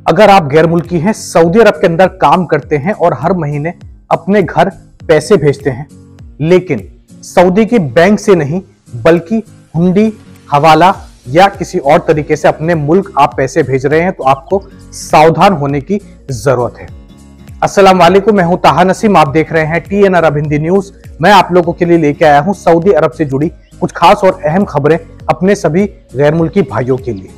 अगर आप गैर मुल्की हैं, सऊदी अरब के अंदर काम करते हैं और हर महीने अपने घर पैसे भेजते हैं, लेकिन सऊदी की बैंक से नहीं बल्कि हुंडी, हवाला या किसी और तरीके से अपने मुल्क आप पैसे भेज रहे हैं, तो आपको सावधान होने की जरूरत है। अस्सलाम वालेकुम, मैं हूं ताहा नसीम, आप देख रहे हैं TN अरब हिंदी न्यूज। मैं आप लोगों के लिए लेके आया हूं सऊदी अरब से जुड़ी कुछ खास और अहम खबरें अपने सभी गैर मुल्की भाइयों के लिए।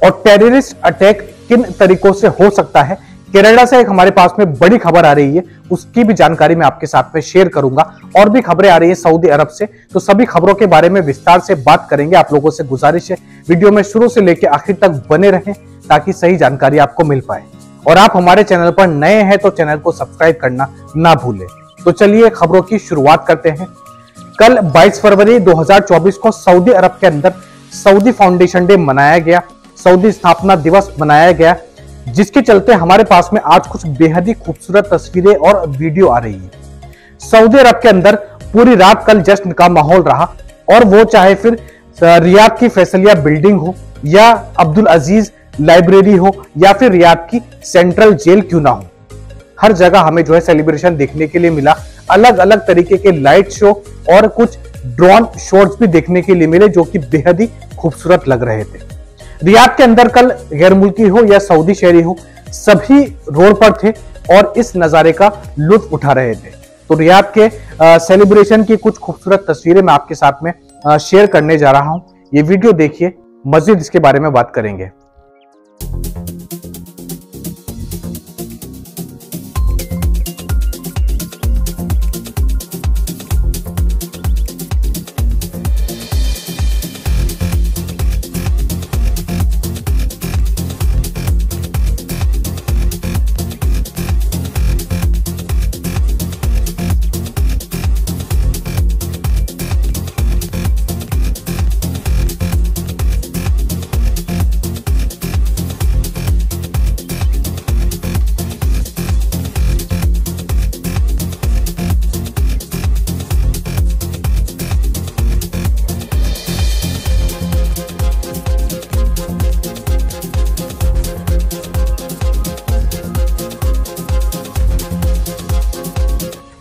और टेररिस्ट अटैक किन तरीकों से हो सकता है, कनाडा से एक हमारे पास में बड़ी खबर आ रही है, उसकी भी जानकारी मैं आपके साथ में शेयर करूंगा। और भी खबरें आ रही है सऊदी अरब से, तो सभी खबरों के बारे में विस्तार से बात करेंगे। आप लोगों से गुजारिश है वीडियो में शुरू से लेकर आखिर तक बने रहें ताकि सही जानकारी आपको मिल पाए। और आप हमारे चैनल पर नए हैं तो चैनल को सब्सक्राइब करना ना भूलें। तो चलिए खबरों की शुरुआत करते हैं। कल 22 फरवरी 2024 को सऊदी अरब के अंदर सऊदी फाउंडेशन डे मनाया गया, सऊदी स्थापना दिवस मनाया गया, जिसके चलते हमारे पास में आज कुछ बेहद ही खूबसूरत तस्वीरें और वीडियो आ रही है। सऊदी अरब के अंदर पूरी रात कल जश्न का माहौल रहा, और वो चाहे फिर रियाद की फैसलिया बिल्डिंग हो या अब्दुल अजीज लाइब्रेरी हो या फिर रियाद की सेंट्रल जेल क्यों ना हो, हर जगह हमें जो है सेलिब्रेशन देखने के लिए मिला। अलग अलग तरीके के लाइट शो और कुछ ड्रोन शॉट्स भी देखने के लिए मिले, जो कि बेहद ही खूबसूरत लग रहे थे। रियाद के अंदर कल गैर मुल्की हो या सऊदी शहरी हो, सभी रोड पर थे और इस नजारे का लुत्फ उठा रहे थे। तो रियाद के सेलिब्रेशन की कुछ खूबसूरत तस्वीरें मैं आपके साथ में शेयर करने जा रहा हूं। ये वीडियो देखिए, मजीद इसके बारे में बात करेंगे।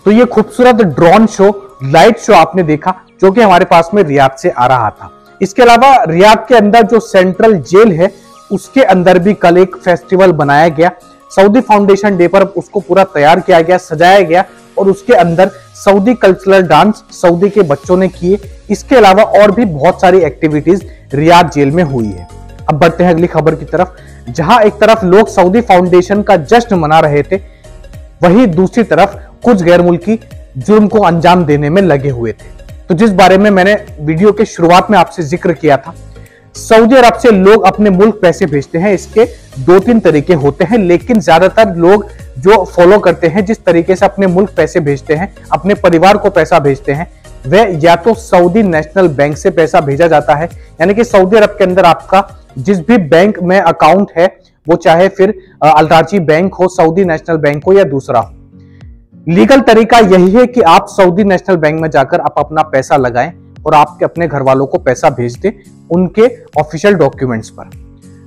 तो ये खूबसूरत ड्रोन शो, लाइट शो आपने देखा, जो कि हमारे पास में रियाद से आ रहा था। इसके अलावा रियाद के अंदर जो सेंट्रल जेल है, उसके अंदर भी कल एक फेस्टिवल बनाया गया। सऊदी फाउंडेशन डे पर उसको पूरा तैयार किया गया, सजाया गया, और उसके अंदर सऊदी कल्चरल डांस सऊदी के बच्चों ने किए। इसके अलावा और भी बहुत सारी एक्टिविटीज रियाद जेल में हुई है। अब बढ़ते हैं अगली खबर की तरफ, जहां एक तरफ लोग सऊदी फाउंडेशन का जश्न मना रहे थे, वहीं दूसरी तरफ कुछ गैर मुल्की जुर्म को अंजाम देने में लगे हुए थे। तो जिस बारे में मैंने वीडियो के शुरुआत में आपसे जिक्र किया था, सऊदी अरब से लोग अपने मुल्क पैसे भेजते हैं। इसके 2-3 तरीके होते हैं, लेकिन ज्यादातर लोग जो फॉलो करते हैं, जिस तरीके से अपने मुल्क पैसे भेजते हैं, अपने परिवार को पैसा भेजते हैं, वह या तो सऊदी नेशनल बैंक से पैसा भेजा जाता है, यानी कि सऊदी अरब के अंदर आपका जिस भी बैंक में अकाउंट है, वो चाहे फिर अल-राजी बैंक हो, सऊदी नेशनल बैंक हो या दूसरा हो। लीगल तरीका यही है कि आप सऊदी नेशनल बैंक में जाकर आप अपना पैसा लगाएं और आपके अपने घर वालों को पैसा भेज दें उनके ऑफिशियल डॉक्यूमेंट्स पर।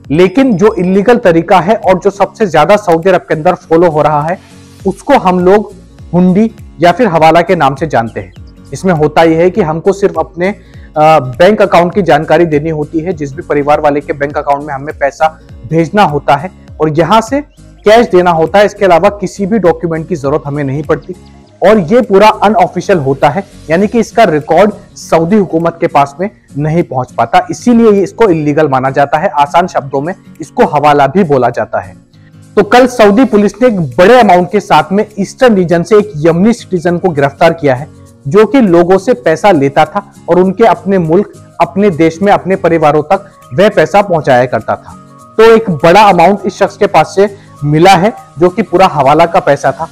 लेकिन जो इलीगल तरीका है और जो सबसे ज्यादा सऊदी अरब के अंदर फॉलो हो रहा है, उसको हम लोग हुंडी या फिर हवाला के नाम से जानते हैं। इसमें होता यह है कि हमको सिर्फ अपने बैंक अकाउंट की जानकारी देनी होती है, जिस भी परिवार वाले के बैंक अकाउंट में हमें पैसा भेजना होता है, और यहां से कैश देना होता है। इसके अलावा किसी भी डॉक्यूमेंट की जरूरत हमें नहीं पड़ती, और ये पूरा अनऑफिशियल होता है, यानी कि इसका रिकॉर्ड सऊदी हुकूमत के पास में नहीं पहुंच पाता। इसीलिए ये इसको इलीगल माना जाता है। आसान शब्दों में इसको हवाला भी बोला जाता है। तो कल सऊदी पुलिस ने एक बड़े अमाउंट के साथ में ईस्टर्न रीजन से एक यमनी सिटीजन को गिरफ्तार किया है, जो कि लोगों से पैसा लेता था और उनके अपने मुल्क, अपने देश में, अपने परिवारों तक वह पैसा पहुंचाया करता था। तो एक बड़ा अमाउंट इस शख्स के पास से मिला है, जो कि पूरा हवाला का पैसा था।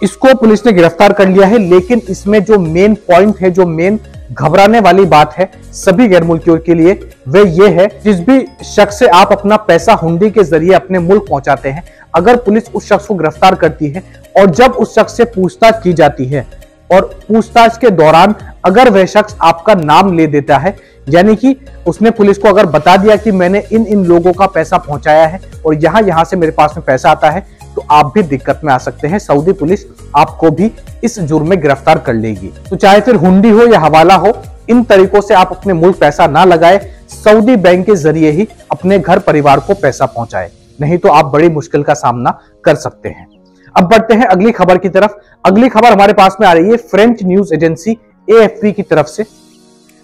इसको पुलिस ने गिरफ्तार कर लिया है, लेकिन इसमें जो मेन पॉइंट है, जो मेन घबराने वाली बात है सभी गैर मुल्कियों के लिए, वह ये है, जिस भी शख्स से आप अपना पैसा हुंडी के जरिए अपने मुल्क पहुंचाते हैं, अगर पुलिस उस शख्स को गिरफ्तार करती है और जब उस शख्स से पूछताछ की जाती है, और पूछताछ के दौरान अगर वह शख्स आपका नाम ले देता है, यानी कि उसने पुलिस को अगर बता दिया कि मैंने इन लोगों का पैसा पहुंचाया है और यहां से मेरे पास में पैसा आता है, तो आप भी दिक्कत में आ सकते हैं। सऊदी पुलिस आपको भी इस जुर्म में गिरफ्तार कर लेगी। तो चाहे फिर हुंडी हो या हवाला हो, इन तरीकों से आप अपने मुल्क पैसा ना लगाए, सऊदी बैंक के जरिए ही अपने घर परिवार को पैसा पहुंचाए, नहीं तो आप बड़ी मुश्किल का सामना कर सकते हैं। अब बढ़ते हैं अगली खबर की तरफ। अगली खबर हमारे पास में आ रही है फ्रेंच न्यूज एजेंसी AFP की तरफ से।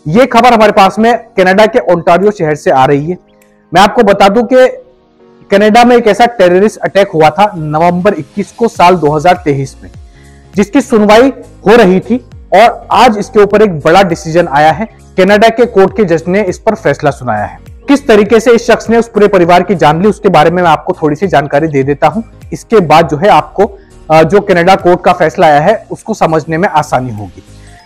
यह खबर हमारे पास में कनाडा के ओंटारियो शहर से आ रही है। मैं आपको बता दूं कि कनाडा में एक ऐसा टेररिस्ट अटैक हुआ था नवंबर 21 को साल 2023 में, जिसकी सुनवाई हो रही थी और आज इसके ऊपर एक बड़ा डिसीजन आया है। कनाडा के कोर्ट के जज ने इस पर फैसला सुनाया है। किस तरीके से इस शख्स ने उस पूरे परिवार की जान ली, उसके बारे में मैं आपको थोड़ी सी जानकारी दे देता हूं। इसके बाद जो है आपको जो कनाडा कोर्ट का फैसला आया है उसको समझने में आसानी होगी।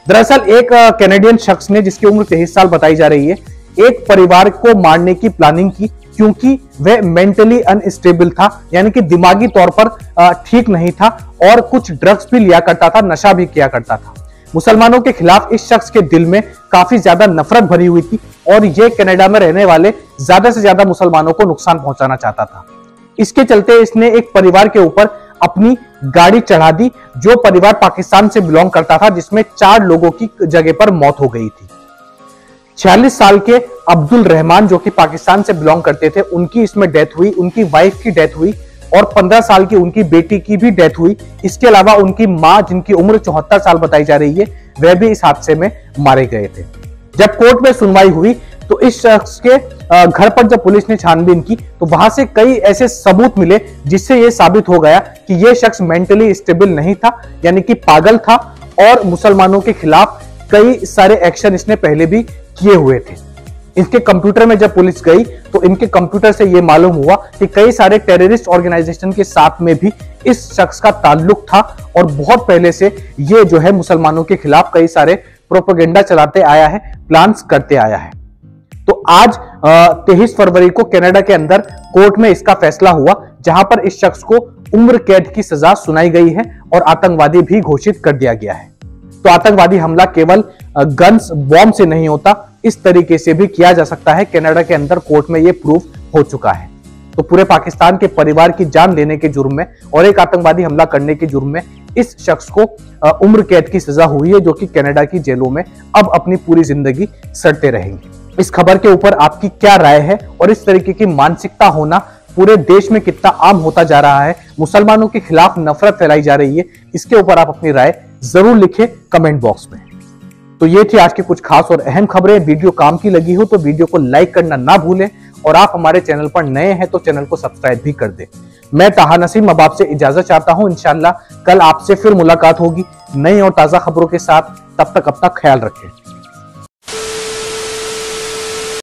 दरअसल एक कैनेडियन शख्स ने, जिसकी उम्र 23 साल बताई जा रही है, एक परिवार को मारने की प्लानिंग की, क्योंकि वह मेंटली अनस्टेबल था, यानी कि दिमागी तौर पर ठीक नहीं था और कुछ ड्रग्स भी लिया करता था, नशा भी किया करता था। मुसलमानों के खिलाफ इस शख्स के दिल में काफी ज्यादा नफरत भरी हुई थी और यह कनाडा में रहने वाले ज्यादा से ज्यादा मुसलमानों को नुकसान पहुंचाना चाहता था। इसके चलते इसने एक परिवार के ऊपर अपनी गाड़ी चढ़ा दी, जो परिवार पाकिस्तान से बिलोंग करता था, जिसमें 4 लोगों की जगह पर मौत हो गई थी। 46 साल के अब्दुल रहमान, जो कि पाकिस्तान से बिलोंग करते थे, उनकी इसमें डेथ हुई, उनकी वाइफ की डेथ हुई और 15 साल की उनकी बेटी की भी डेथ हुई। इसके अलावा उनकी मां, जिनकी उम्र 74 साल बताई जा रही है, वह भी इस हादसे में मारे गए थे। जब कोर्ट में सुनवाई हुई तो इस शख्स के घर पर जब पुलिस ने छानबीन की तो वहां से कई ऐसे सबूत मिले जिससे यह साबित हो गया कि यह शख्स मेंटली स्टेबल नहीं था, यानी कि पागल था और मुसलमानों के खिलाफ कई सारे एक्शन इसने पहले भी किए हुए थे। इनके कंप्यूटर में जब पुलिस गई तो इनके कंप्यूटर से यह मालूम हुआ कि कई सारे टेररिस्ट ऑर्गेनाइजेशन के साथ में भी इस शख्स का ताल्लुक था और बहुत पहले से ये जो है मुसलमानों के खिलाफ कई सारे प्रोपेगेंडा चलाते आया है, प्लान्स करते आया है। तो आज 23 फरवरी को कनाडा के अंदर कोर्ट में इसका फैसला हुआ, जहां पर इस शख्स को उम्र कैद की सजा सुनाई गई है और आतंकवादी भी घोषित कर दिया गया है। तो आतंकवादी हमला केवल गन्स, बॉम्ब से नहीं होता, इस तरीके से भी किया जा सकता है। कनाडा के अंदर कोर्ट में यह प्रूफ हो चुका है। तो पूरे पाकिस्तान के परिवार की जान लेने के जुर्म में और एक आतंकवादी हमला करने के जुर्म में इस शख्स को उम्र कैद की सजा हुई है, जो कि कनाडा की जेलों में अब अपनी पूरी जिंदगी सड़ते रहेंगे। इस खबर के ऊपर आपकी क्या राय है और इस तरीके की मानसिकता होना पूरे देश में कितना आम होता जा रहा है, मुसलमानों के खिलाफ नफरत फैलाई जा रही है, इसके ऊपर आप अपनी राय जरूर लिखें कमेंट बॉक्स में। तो ये थी आज की कुछ खास और अहम खबरें। वीडियो काम की लगी हो तो वीडियो को लाइक करना ना भूलें और आप हमारे चैनल पर नए हैं तो चैनल को सब्सक्राइब भी कर दें। मैं ताहा नसीम अब आपसे इजाजत चाहता हूं। इंशाल्लाह कल आपसे फिर मुलाकात होगी नई और ताजा खबरों के साथ। तब तक अपना ख्याल रखें।